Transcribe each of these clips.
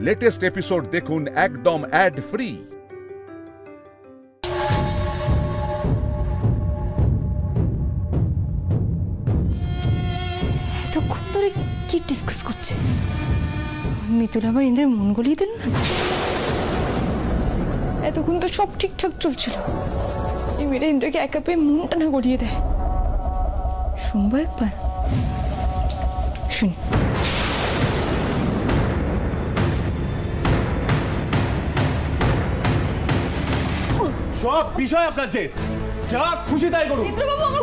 Latest episode দেখুন একদম add free. এতক্ষণ ধরে কি ডিসকাস করছে? মিতুল আবার ইন্দ্রের মন গলিয়ে দিল না? এতক্ষণ তো সব ঠিকঠাক চলছিল, এই মেয়েটা ইন্দ্রকে একা পেয়ে মনটা না গলিয়ে দেয়। শুনবো একবার, শুনি। সব বিষয় আপনার যে যা খুশি তাই করুন,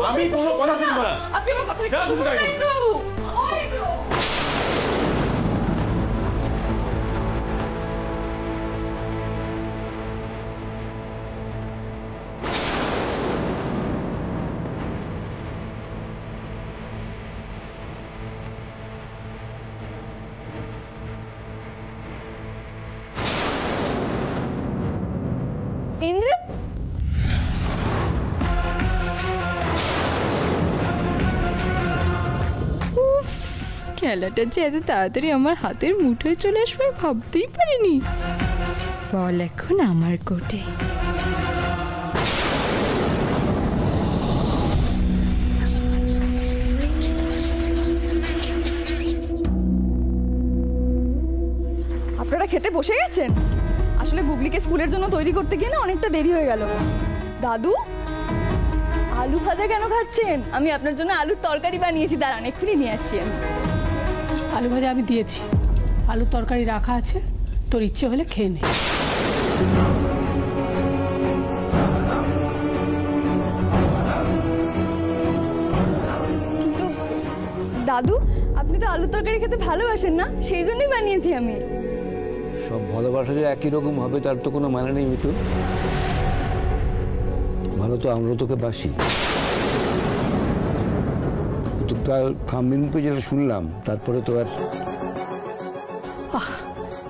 আমি কোনো কথা শুনবো না। আপনি আমার কথা যা খুশি তাই করুন। ইন্দ্র, খেলাটা যে এত তাড়াতাড়ি আমার হাতের মুঠোয় চলে আসবে ভাবতেই পারিনি। বল এখন আমার কোর্টে। আপনারা খেতে বসে গেছেন? আসলে গুগলিকে স্কুলের জন্য তৈরি করতে গিয়ে না অনেকটা দেরি হয়ে গেল। দাদু, আলু ভাজা কেন খাচ্ছেন? আমি আপনার জন্য আলুর তরকারি বানিয়েছি, দাঁড়ান এক্ষুনি নিয়ে আসছি আমি। আলু ভাজা আমি দিয়েছি, আলুর তরকারি রাখা আছে, তোর ইচ্ছে হলে খেয়ে নে। কিন্তু দাদু, আপনি তো আলুর তরকারি খেতে ভালোবাসেন না, সেই জন্যই বানিয়েছি আমি। সব ভালোবাসা যে একই রকম হবে তার তো কোনো মানে নেই মিতু। ভালো তো আমরা তোকে বাসি। কাল খামবির মুখে যেটা শুনলাম তারপরে তো আর।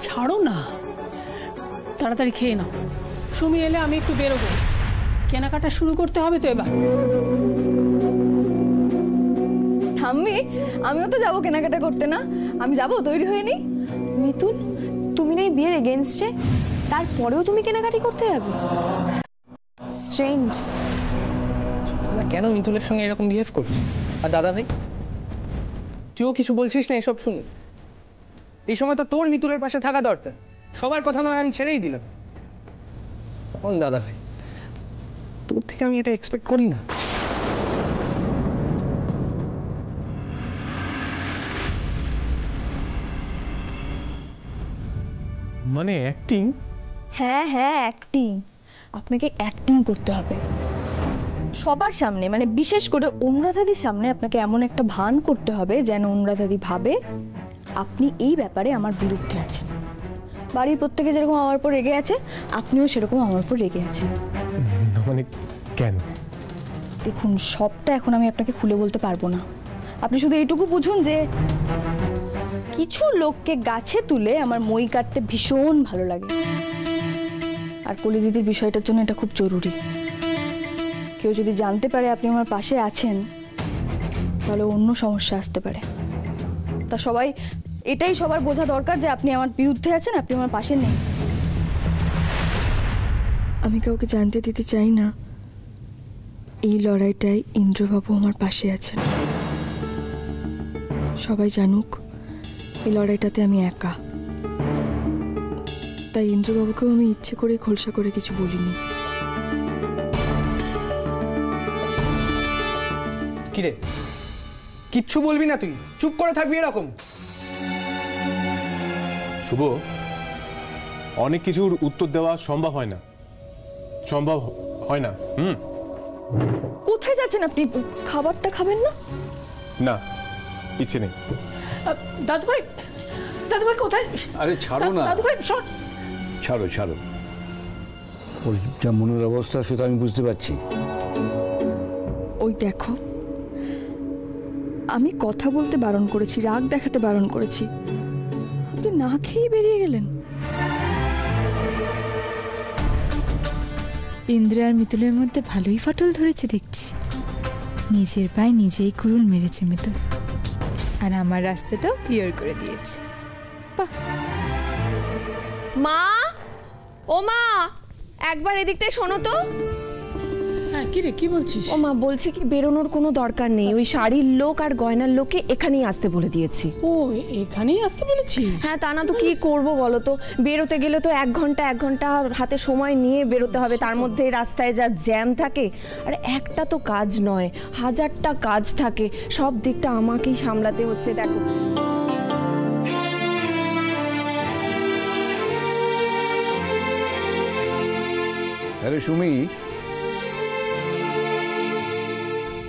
ছাড়ো না, তাড়াতাড়ি খেয়ে নাও। সুমি এলে আমি একটু বেরোবো, কেনাকাটা শুরু করতে হবে তো এবার। ঠাম্মি, আমিও তো যাবো কেনাকাটা করতে। না আমি যাবো, তৈরি হয়ে নি। মিতুল, তুমি না বিয়ের এগেইনস্টে, তারপরেও তুমি কেনাকাটি করতে যাবে? স্ট্রেঞ্জ। কেন মিতুলের সঙ্গে এরকম বিহেভ করছিস? আর দাদা ভাই, তুইও কিছু বলছিস না এসব শুনে? এই সময় তো তোর মিতুলের পাশে থাকা দরকার। সবার কথা নয় আমি ছেড়েই দিলাম। কোন দাদা ভাই, তোর থেকে আমি এটা এক্সপেক্ট করি না। মানে অ্যাক্টিং? হ্যাঁ হ্যাঁ, অ্যাক্টিং। আপনাকে অ্যাক্টিং করতে হবে সবার সামনে, মানে বিশেষ করে অনুরাধাদির সামনে আপনাকে এমন একটা ভান করতে হবে যেন অনুরাধাদি ভাবে আপনি এই ব্যাপারে আমার বিরুদ্ধে আছেন। বাড়ির প্রত্যেকে যেরকম আমার উপর রেগে আছে, আপনিও সেরকম আমার উপর রেগে আছেন। মানে কেন? দেখুন, সবটা এখন আমি আপনাকে খুলে বলতে পারবো না। আপনি শুধু এইটুকু বুঝুন যে কিছু লোককে গাছে তুলে আমার মই কাটতে ভীষণ ভালো লাগে, আর কলি দিদির বিষয়টার জন্য এটা খুব জরুরি। কেউ যদি জানতে পারে আপনি আমার পাশে আছেন, তাহলে অন্য সমস্যা আসতে পারে। তা এটাই সবার বোঝা দরকার যে আপনি আমার বিরুদ্ধে আছেন, আপনি আমার পাশে নেই। আমি কাউকে জানতে দিতে চাই না এই লড়াইটায় ইন্দ্রবাবু আমার পাশে আছেন। সবাই জানুক এই লড়াইটাতে আমি একা। তাই ইন্দ্রবাবুকেও আমি ইচ্ছে করে খোলসা করে কিছু বলিনি। কিরে, কিচ্ছু বলবি না? তুই চুপ করে থাকবি এরকম? শুভ, অনেক কিছুর উত্তর দেওয়া সম্ভব হয় না। কোথায় যাচ্ছেন আপনি? খাবারটা খাবেন না? না, ইচ্ছে নেই। দাদু ভাই, দাদু ভাই কোথায়? আরে ছাড়ো না, দাদু ভাই ছাড়ো ছাড়ো। ওর যা মনের অবস্থা সেটা আমি বুঝতে পারছি। ওই দেখো, আমি কথা বলতে বারণ করেছি, রাগ দেখাতে বারণ করেছি, আপনি না খেয়ে বেরিয়ে গেলেন। ইন্দ্র আর মিতুলের মধ্যে ভালোই ফাটল ধরেছে দেখছি। নিজের পায়ে নিজেই কুড়ুল মেরেছে মিতুল, আর আমার রাস্তাটাও ক্লিয়ার করে দিয়েছে। বাহ, মা, ও মা, একবার এদিকটায় শোনো তো। হ্যাঁ, কি রে, কি বলছিস? ও মা, বলছি কি বেরোনোর কোনো দরকার নেই, ওই শাড়ির লোক আর গয়নার লোককে এখানেই আসতে বলে দিয়েছি। ও, এখানেই আসতে বলেছিস? হ্যাঁ, তা না তো কি করব বলো তো, বেরোতে গেলে তো 1 ঘন্টা হাতে সময় নিয়ে বেরোতে হবে, তার মধ্যে রাস্তায় যা জ্যাম থাকে, আর একটা তো কাজ নয়, 1000টা কাজ থাকে, সব দিকটা আমাকেই সামলাতে হচ্ছে। দেখো আরে সুমি,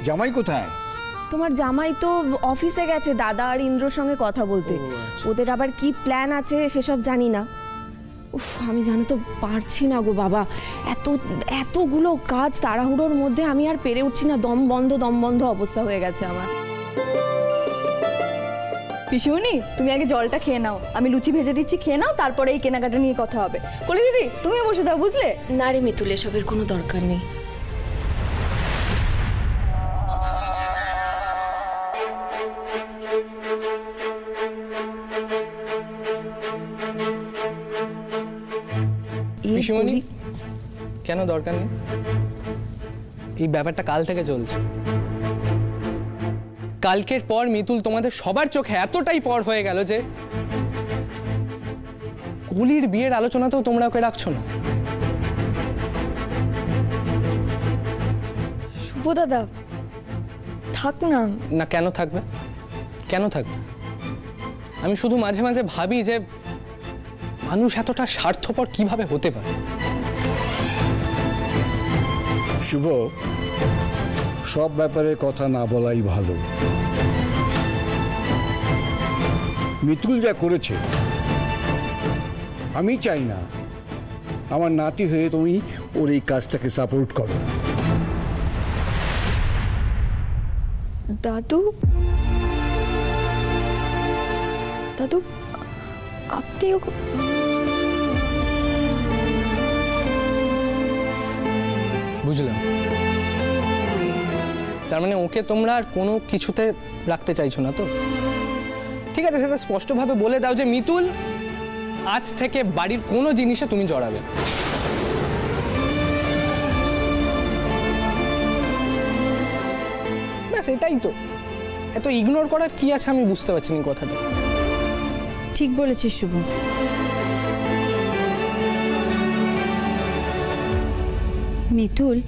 জামাই কোথায়? তোমার জামাই তো অফিসে গেছে দাদা আর ইন্দ্রর সঙ্গে কথা বলতে। ওদের আবার কি প্ল্যান আছে সেসব জানি না। উফ, আমি জানো তো পারছি না গো বাবা, এতগুলো কাজ তাড়াহুড়োর মধ্যে আমি আর পেরে উঠছি না, দম বন্ধ অবস্থা হয়ে গেছে আমার। পিসুনি, তুমি আগে জলটা খেয়ে নাও, আমি লুচি ভেজে দিচ্ছি, খেয়ে নাও, তারপরে এই কেনাকাটা নিয়ে কথা হবে। কলি দিদি, তুমিও বসে দাও, বুঝলে? না রে মিতুল, এসবের কোনো দরকার নেই। পিসিমণি, কেন দরকার নেই? এই ব্যাপারটা কাল থেকে চলছে। কালকের পর মিতুল তোমাদের সবার চোখে এতটাই পর হয়ে গেল যে কলির বিয়ের আলোচনাতেও তোমরা ওকে রাখছো না। শুভ দাদা, থাক না। না, কেন থাকবে? কেন থাকবে? আমি শুধু মাঝে মাঝে ভাবি যে মানুষ এতটা স্বার্থপর কিভাবে হতে পারে। শুভ, সব ব্যাপারে কথা না বলাই ভালো। মিতুল যা করেছে, আমি চাই না আমার নাতি হয়ে তুমি ওর এই কাজটাকে সাপোর্ট করো। দাদু, দাদু, আপনি বুঝলাম, তার মানে ওকে তোমরা আর কোনো কিছুতে রাখতে চাইছো না তো? ঠিক আছে, সেটা স্পষ্টভাবে বলে দাও যে মিতুল, আজ থেকে বাড়ির কোনো জিনিসে তুমি জড়াবে। ব্যাস, এটাই তো। এত ইগনোর করার কি আছে আমি বুঝতে পারছি না কথাটা। ঠিক বলেছিস শুভ। মিতুল,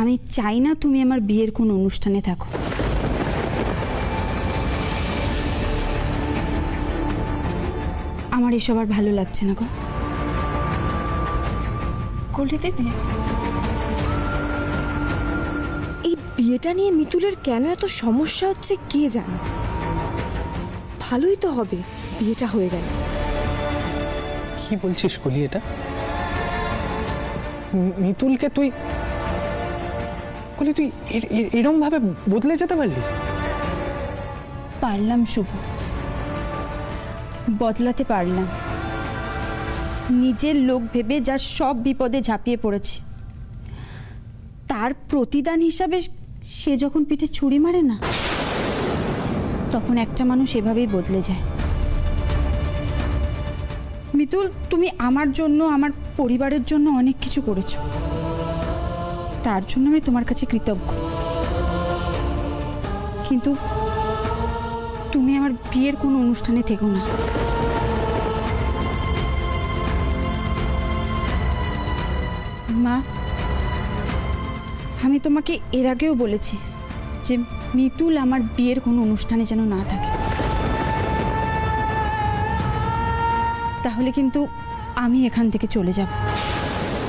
আমি চাই না তুমি আমার বিয়ের কোনো অনুষ্ঠানে থাকো। আমার এসব আর ভালো লাগছে না গো। কলি দিদি, এই বিয়েটা নিয়ে মিতুলের কেন এত সমস্যা হচ্ছে কে জানে। ভালোই তো হবে বিয়েটা হয়ে গেল। কি বলছিস কলি এটা? মিতুলকে তুই কলি, তুই এরকম ভাবে বদলে যেতে পারলি? পারলাম শুভ, বদলাতে পারলাম। নিজের লোক ভেবে যার সব বিপদে ঝাঁপিয়ে পড়েছি, তার প্রতিদান হিসাবে সে যখন পিঠে ছুরি মারে না, তখন একটা মানুষ এভাবেই বদলে যায়। মিতুল, তুমি আমার জন্য, আমার পরিবারের জন্য অনেক কিছু করেছো, তার জন্য আমি তোমার কাছে কৃতজ্ঞ। কিন্তু তুমি আমার বিয়ের কোনো অনুষ্ঠানে থেকো না। মা, আমি তোমাকে এর আগেও বলেছি যে মিতুল আমার বিয়ের কোনো অনুষ্ঠানে যেন না থাকে, তাহলে কিন্তু আমি এখান থেকে চলে যাব।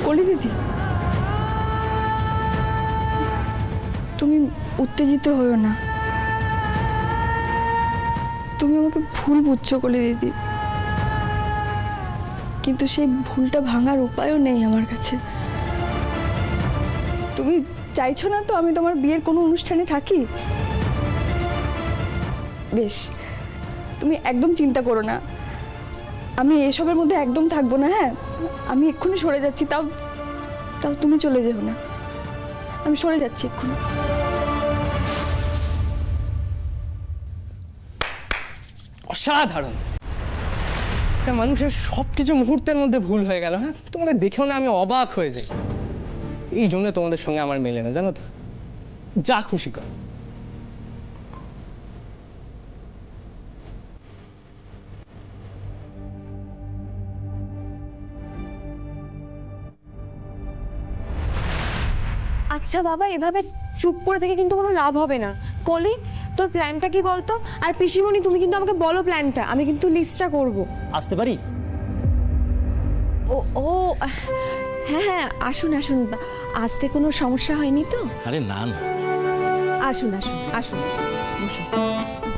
কলি দিদি, তুমি উত্তেজিত হও না। তুমি আমাকে ভুল বুঝছো কলি দিদি, কিন্তু সেই ভুলটা ভাঙার উপায়ও নেই আমার কাছে। তুমি চাইছো না তো আমি তোমার বিয়ের কোনো অনুষ্ঠানে থাকি? বেশ, তুমি একদম চিন্তা করো না, আমি এসবের মধ্যে একদম থাকবো না। হ্যাঁ, আমি এক্ষুনি সরে যাচ্ছি। তাও তাও তুমি চলে যেও না, আমি সরে যাচ্ছি এক্ষুনি। অসাধারণ। একটা মানুষের সবকিছু মুহূর্তের মধ্যে ভুল হয়ে গেল। হ্যাঁ, তোমাদের দেখেও না আমি অবাক হয়ে যাই। এই জন্য তোমাদের সঙ্গে আমার মেলে না, জানো তো। যা খুশি কর। আচ্ছা বাবা, এভাবে চুপ করে থেকে কিন্তু কোনো লাভ হবে না। কলি, তোর প্ল্যানটা কি বলতো? আর পিসিমণি, তুমি কিন্তু আমাকে বলো প্ল্যানটা, আমি কিন্তু লিস্টটা করব। আসতে পারি? ও ও হ্যাঁ হ্যাঁ, আসুন আসুন। আসতে কোনো সমস্যা হয়নি তো? আরে না না, আসুন আসুন আসুন, বসুন।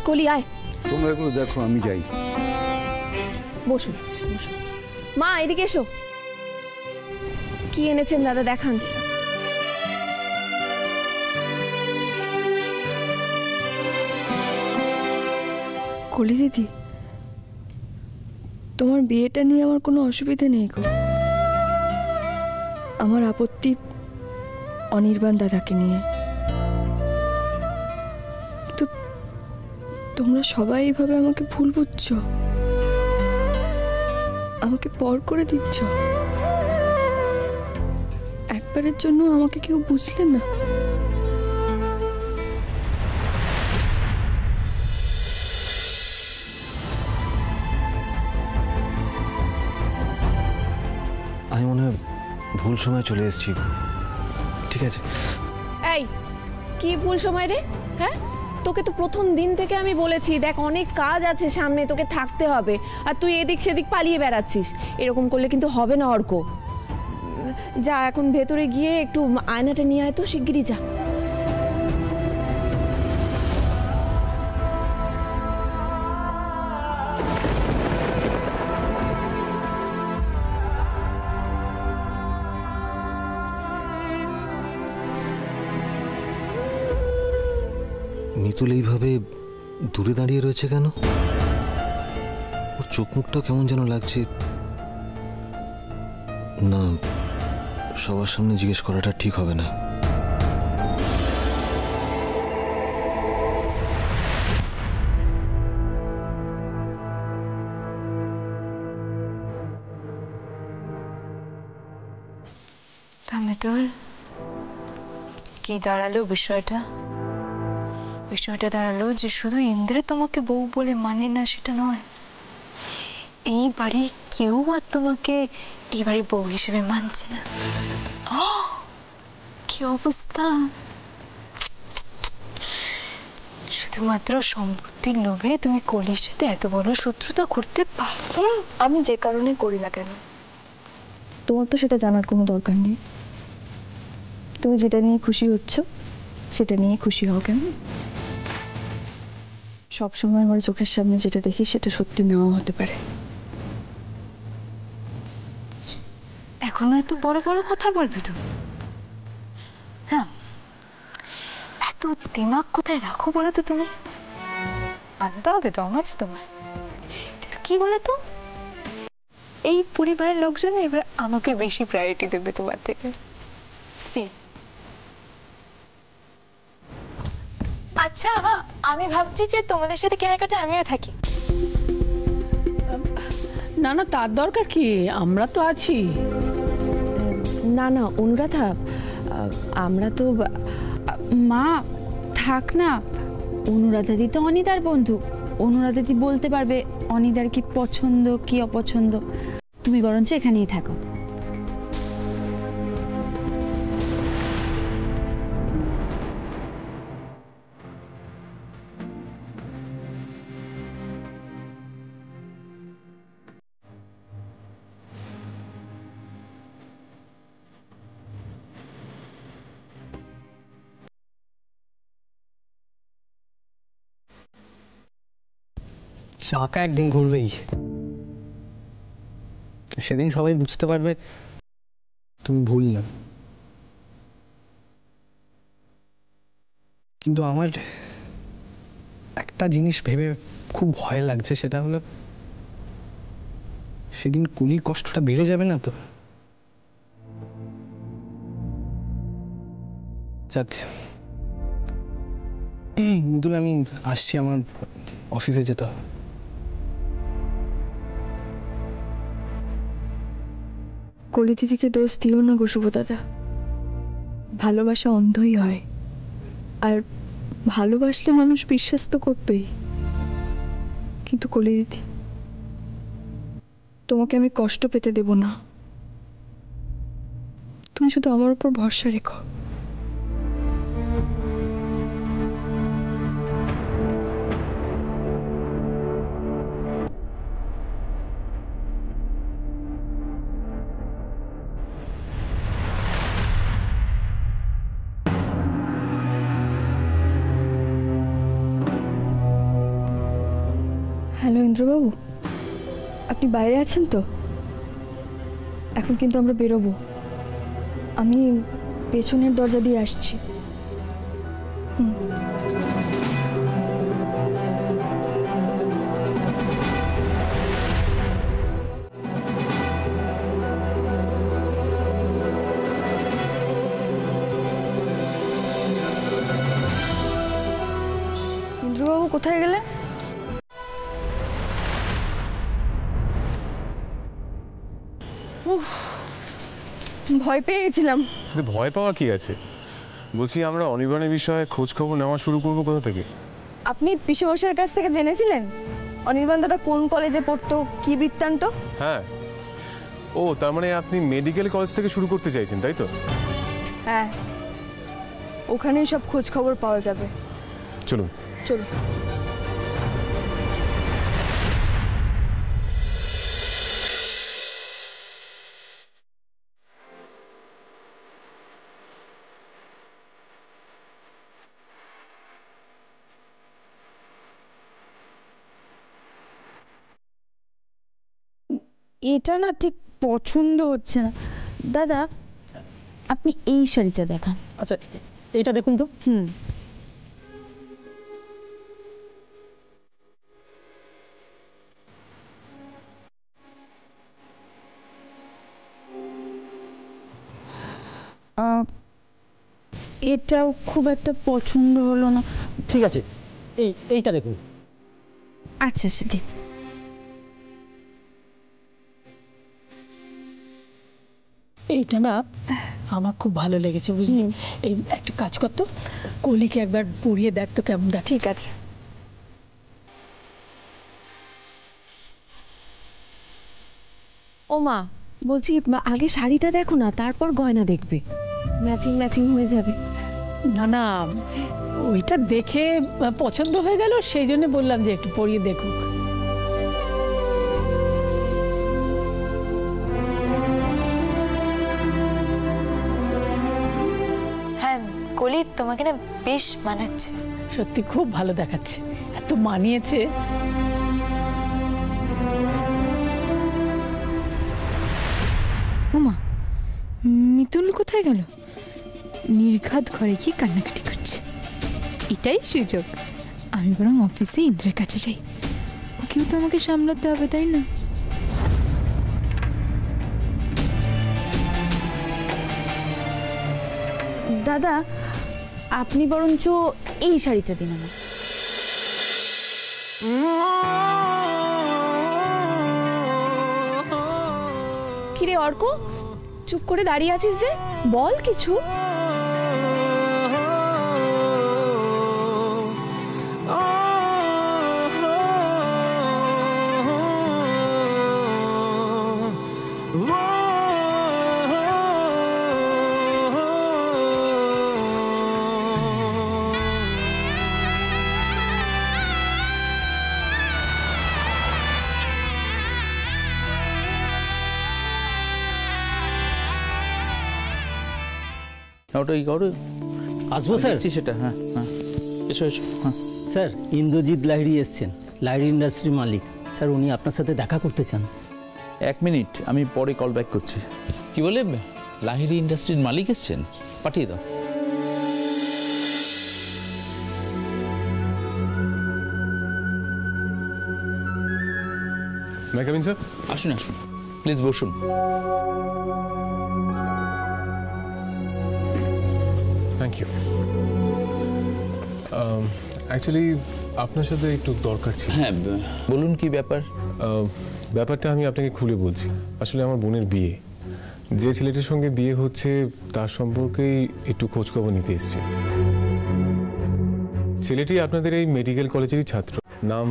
কলি আয়। তোমরা এগুলো দেখো, আমি যাই। বসুন বসুন। মা, এদিকে এসো। কি এনেছেন দাদা, দেখান। কলি দিদি, তোমার বিয়েটা নিয়ে আমার কোনো অসুবিধা নেই গো। আমার আপত্তি অনির্বাণ দাদাকে নিয়ে। তো তোমরা সবাই এইভাবে আমাকে ভুল বুঝছো, আমাকে পর করে দিচ্ছ। একবারের জন্য আমাকে কেউ বুঝলে না? আমি মনে হয় ভুল সময় চলে এসেছি। ঠিক আছে। এই, কি ভুল সময় রে? হ্যাঁ, তোকে তো প্রথম দিন থেকে আমি বলেছি, দেখ অনেক কাজ আছে সামনে, তোকে থাকতে হবে। আর তুই এদিক সেদিক পালিয়ে বেড়াচ্ছিস। এরকম করলে কিন্তু হবে না অর্ক। যা, এখন ভেতরে গিয়ে একটু আয়নাটা নিয়ে আয় তো, শিগগিরই যা। মিতুল এইভাবে দূরে দাঁড়িয়ে রয়েছে কেন? ওর চোখ মুখটা কেমন যেন লাগছে। না, সবার সামনে জিজ্ঞেস করাটা ঠিক হবে না। মিতুল, কি দাঁড়ালো বিষয়টা? বিষয়টা দাঁড়ালো যে শুধু ইন্দ্র তোমাকে বউ বলে মানে না সেটা নয়, এই বাড়ির কেউ আর তোমাকে এই বাড়ির বউ হিসেবে মানছে না। কি অবস্থা! শুধুমাত্র সম্পত্তির লোভে তুমি কলির সাথে এত বড় শত্রুতা করতে পারো? আমি যে কারণে করি না কেন, তোমার তো সেটা জানার কোনো দরকার নেই। তুমি যেটা নিয়ে খুশি হচ্ছ সেটা নিয়ে খুশি হও। কেন সবসময় আমার চোখের সামনে যেটা দেখি সেটা সত্যি নেওয়া হতে পারে। এখনো এত বড় বড় কথা বলবে তুমি? হ্যাঁ, এত দিমাগ কোথায় রাখো বলো তো তুমি? আনতে হবে, দম আছে তোমার। কি বলে তো, এই পরিবারের লোকজন এবার আমাকে বেশি প্রায়োরিটি দেবে তোমার থেকে। আচ্ছা, আমি ভাবছি যে তোমাদের সাথে কেনাকাটা আমিও থাকি। না না, তার দরকার কি, আমরা তো আছি। না না অনুরাধা, আমরা তো মা থাক না। অনুরাধাদি তো অনিদার বন্ধু, অনুরাধাদি বলতে পারবে অনিদার কি পছন্দ কি অপছন্দ। তুমি বরঞ্চ এখানেই থাকো। চাকা একদিন ঘুরবেই, সেদিন সবাই বুঝতে পারবে তুমি ভুল না। কিন্তু আমার একটা জিনিস ভেবে খুব ভয় লাগছে, সেটা হলো সেদিন কুলির কষ্টটা বেড়ে যাবে না তো? যাক, মিতুল আমি আসছি, আমার অফিসে যেতে হবে। কলি দিদিকে দোষ দিও না গো শুভ দাদা। ভালোবাসা অন্ধই হয়, আর ভালোবাসলে মানুষ বিশ্বাস তো করবেই। কিন্তু কলি দিদি, তোমাকে আমি কষ্ট পেতে দেব না। তুমি শুধু আমার উপর ভরসা রেখো। হ্যালো ইন্দ্রবাবু, আপনি বাইরে আছেন তো? এখন কিন্তু আমরা বেরোবো। আমি পেছনের দরজা দিয়ে আসছি। ইন্দ্রবাবু কোথায় গেলে? ভয় পেয়ে গেছিলাম। ভয় পাওয়া কি আছে? বলছি আমরা অনির্বাণের বিষয়ে খোঁজ খবর নেওয়া শুরু করবো কোথা থেকে? আপনি পিসেমশাইয়ের কাছ থেকে জেনেছিলেন অনির্বাণ দাদা কোন কলেজে পড়তো, কি বৃত্তান্ত? হ্যাঁ। ও, তার মানে আপনি মেডিকেল কলেজ থেকে শুরু করতে চাইছেন, তাই তো? হ্যাঁ, ওখানেই সব খোঁজ খবর পাওয়া যাবে। চলুন চলুন। এটা না ঠিক পছন্দ হচ্ছে না দাদা, আপনি এই শাড়িটা দেখান। আচ্ছা, এইটা দেখুন তো। এটাও খুব একটা পছন্দ হলো না। ঠিক আছে, এইটা দেখুন। আচ্ছা সেদিন এইটা না আমার খুব ভালো লেগেছে, বুঝলি? এই একটা কাজ করতো, কলিকে একবার পরিয়ে দেখতো কেমন দেখ। ঠিক আছে। ও মা, বলছি আগে শাড়িটা দেখো না, তারপর গয়না দেখবে, ম্যাচিং ম্যাচিং হয়ে যাবে। না না, ওইটা দেখে পছন্দ হয়ে গেল, সেই জন্য বললাম যে একটু পরিয়ে দেখুক। হ্যাঁ কলি, তোমাকে না বেশ মানাচ্ছে। সত্যি খুব ভালো দেখাচ্ছে, এত মানিয়েছে। ওমা, মিতুল কোথায় গেল? নির্ঘাত ঘরে গিয়ে কান্নাকাটি করছে। এটাই সুযোগ, আমি বরং অফিসে ইন্দ্রের কাছে যাই। ওকেও তো আমাকে সামলাতে হবে, তাই না? দাদা, আপনি বরঞ্চ এই শাড়িটা দিন আমার। কিরে অর্ক, চুপ করে দাঁড়িয়ে আছিস যে, বল কিছু। ওটাই করো। আসবো স্যার? সেটা হ্যাঁ হ্যাঁ, এসো এসো। হ্যাঁ স্যার, ইন্দ্রজিৎ লাহিড়ী এসছেন, লাহিড়ী ইন্ডাস্ট্রির মালিক। স্যার, উনি আপনার সাথে দেখা করতে চান। 1 মিনিট, আমি পরে কল ব্যাক করছি। কি বলে, লাহিড়ী ইন্ডাস্ট্রির মালিক এসছেন? পাঠিয়ে দাও। Come in sir. আসুন আসুন, প্লিজ বসুন। Thank you. অ্যাকচুয়ালি আপনার সাথে একটু দরকার ছিল। হ্যাঁ বলুন, কি ব্যাপার? ব্যাপারটা আমি আপনাকে খুলে বলছি। আসলে আমার বোনের বিয়ে, যে ছেলেটির সঙ্গে বিয়ে হচ্ছে তার সম্পর্কেই একটু খোঁজখবর নিতে এসছে। ছেলেটি আপনাদের এই মেডিকেল কলেজেরই ছাত্র, নাম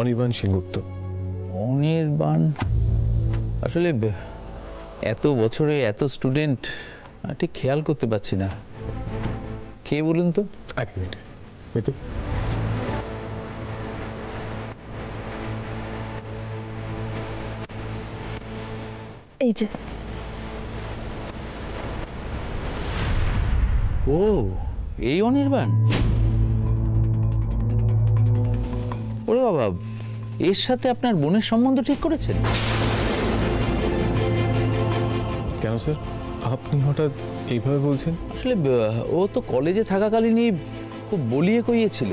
অনির্বাণ সেনগুপ্ত। অনির্বাণ? আসলে এত বছরে এত স্টুডেন্ট ঠিক খেয়াল করতে পারছি না। কে বলুন তো? এক মিনিট মিতু। এই যে। ও, এই অনির্বাণ? ওরে বাবা, এর সাথে আপনার বোনের সম্বন্ধ ঠিক করেছেন? কেন স্যার, আপনি হঠাৎ এইভাবে বলছেন? আসলে ও তো কলেজে থাকাকালীনই খুব বলিয়ে কইয়েছিল,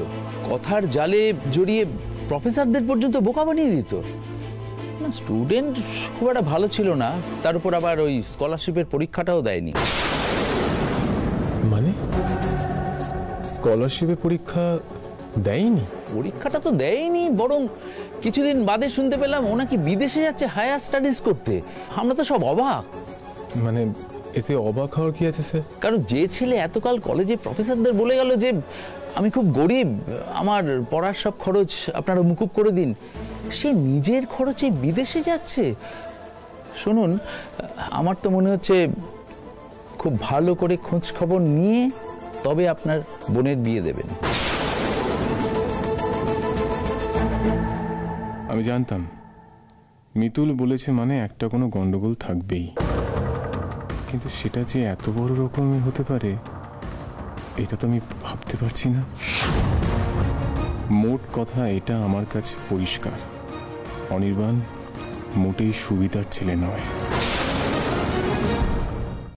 কথার জালে জড়িয়ে প্রফেসরদের পর্যন্ত বোকা বানিয়ে দিত। না, স্টুডেন্ট খুব একটা ভালো ছিল না, তার উপর আবার ওই স্কলারশিপের পরীক্ষাটাও দেয়নি। মানে স্কলারশিপের পরীক্ষা দেয়নি? পরীক্ষাটা তো দেয়নি, বরং কিছুদিন বাদে শুনতে পেলাম ও নাকি বিদেশে যাচ্ছে হায়ার স্টাডিজ করতে। আমরা তো সব অবাক। মানে এতে অবাক হওয়ার কি আছে স্যার? কারণ যে ছেলে এতকাল কলেজে প্রফেসরদের বলে গেল যে আমি খুব গরিব, আমার পড়ার সব খরচ আপনারা মুকুব করে দিন, সে নিজের খরচে বিদেশে যাচ্ছে। শুনুন, আমার তো মনে হচ্ছে খুব ভালো করে খোঁজ খবর নিয়ে তবে আপনার বোনের বিয়ে দেবেন। আমি জানতাম মিতুল বলেছে মানে একটা কোনো গন্ডগোল থাকবেই, কিন্তু সেটা যে এত বড় রকমের হতে পারে এটা তো আমি ভাবতে পারছি না। মোট কথা এটা আমার কাছে পরিষ্কার, অনির্বাণ মোটেই সুবিধার ছেলে নয়।